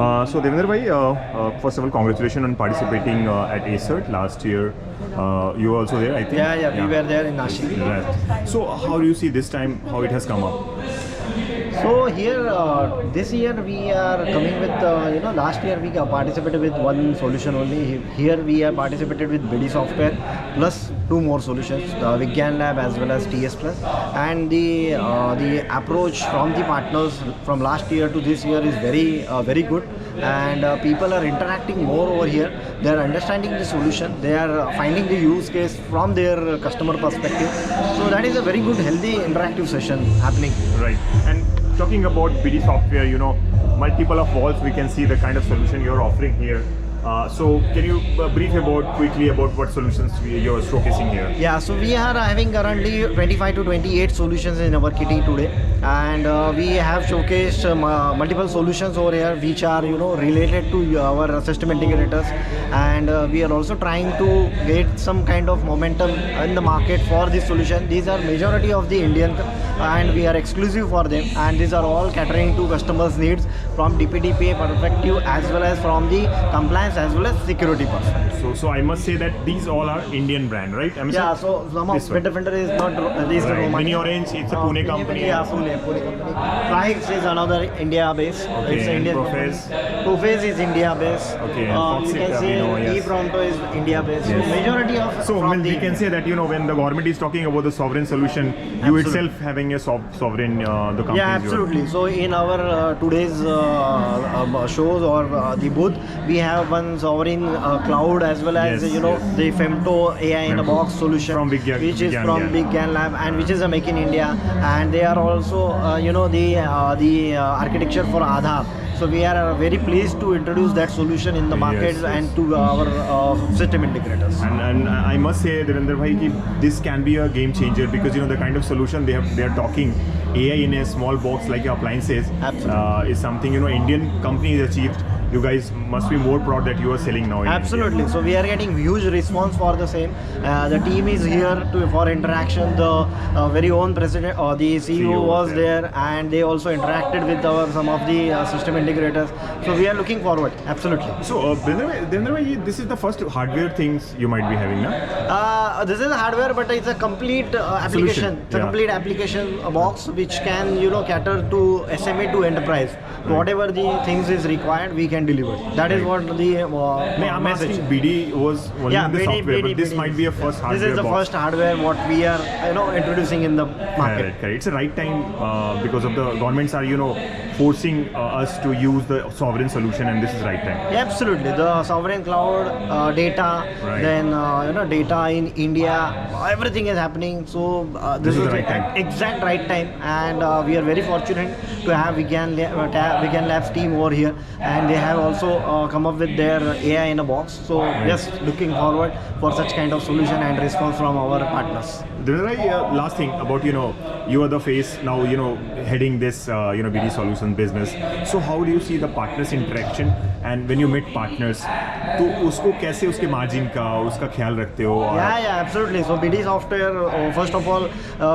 So Devendra bhai, first of all, congratulations on participating at ASIRT last year. You were also there, I think. Yeah, we were there in Nashik. Right. So how do you see this time, how it has come up? So here, this year we are coming with, last year we participated with one solution only. Here we have participated with BD Software plus 2 more solutions, Vigyan Lab as well as TS Plus. And the approach from the partners from last year to this year is very good. And people are interacting more over here. They are understanding the solution. They are finding the use case from their customer perspective. So that is a very good, healthy, interactive session happening. Right. And talking about BD Software, multiple of walls, we can see the kind of solution you're offering here. So can you brief quickly about what solutions you're showcasing here? Yeah, so we are having currently 25 to 28 solutions in our kitty today, and we have showcased multiple solutions over here which are related to our system integrators, and we are also trying to get some kind of momentum in the market for this solution. These are majority of the Indian and we are exclusive for them, and these are all catering to customers' needs from DPDP perspective as well as from the compliance as well as security perspective. So I must say that these all are Indian brand, right? Yeah, so some of Bitdefender is not is right. Romania. Mini Orange, it's a Pune company. Yeah, Pune company. Trix is another India base. Okay. It's Indian. Profes is India base. Okay. You can say E-Pronto is India base. Yes. So majority of so we can say that when the government is talking about the sovereign solution, you itself having a sovereign the company. Yeah, absolutely. So in our today's shows or the booth, we have one sovereign cloud as well as the Femto AI in a box solution from which is from Vigyan Lab and which is a make in India, and they are also the architecture for Aadhaar. So we are very pleased to introduce that solution in the market and to our system integrators. And I must say, Devendra bhai, this can be a game changer because the kind of solution they are talking, AI in a small box like appliances, is something Indian companies achieved. You guys must be more proud that you are selling now. Absolutely. So we are getting huge response for the same. The team is here for interaction. The very own president or the CEO was there, and they also interacted with some of the system integrators. So we are looking forward. Absolutely. So Devendra bhai, this is the first hardware things you might be having, na? This is hardware, but it's a complete application. It's a complete application box which can cater to SME to enterprise. Right. Whatever the things is required, we can deliver. That is what the I'm message. Asking BD was only in the software, but this might be a first hardware. This is the first hardware what we are introducing in the market. Correct. It's the right time because of the governments are forcing us to use the sovereign solution, and this is right time. Yeah, absolutely. The sovereign cloud data, then data in India, everything is happening. So this is the right time. Exact right time, and we are very fortunate to have Vigyan Labs team over here, and they have also come up with their AI in a box. So just looking forward for such kind of solution and response from our partners. Last thing about you are the face now heading this BD solution business. So how do you see the partners interaction, and when you meet partners, तो उसको कैसे उसके margin का उसका ख्याल रखते हो? Yeah, absolutely. So BD Software, first of all,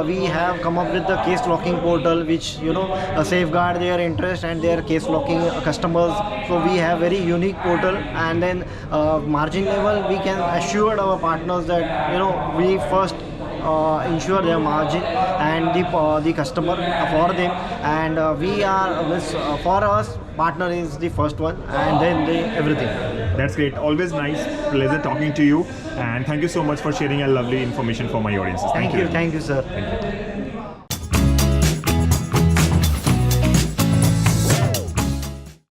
we have come up with the case locking portal, which safeguard their interest and their case locking customers. So we have very unique portal, and then margin level we can assure our partners that we first ensure their margin and the customer for them, and we are for us partner is the first one, and then everything. That's great. Always nice, pleasure talking to you, and thank you so much for sharing a lovely information for my audiences. Thank you, sir. Thank you.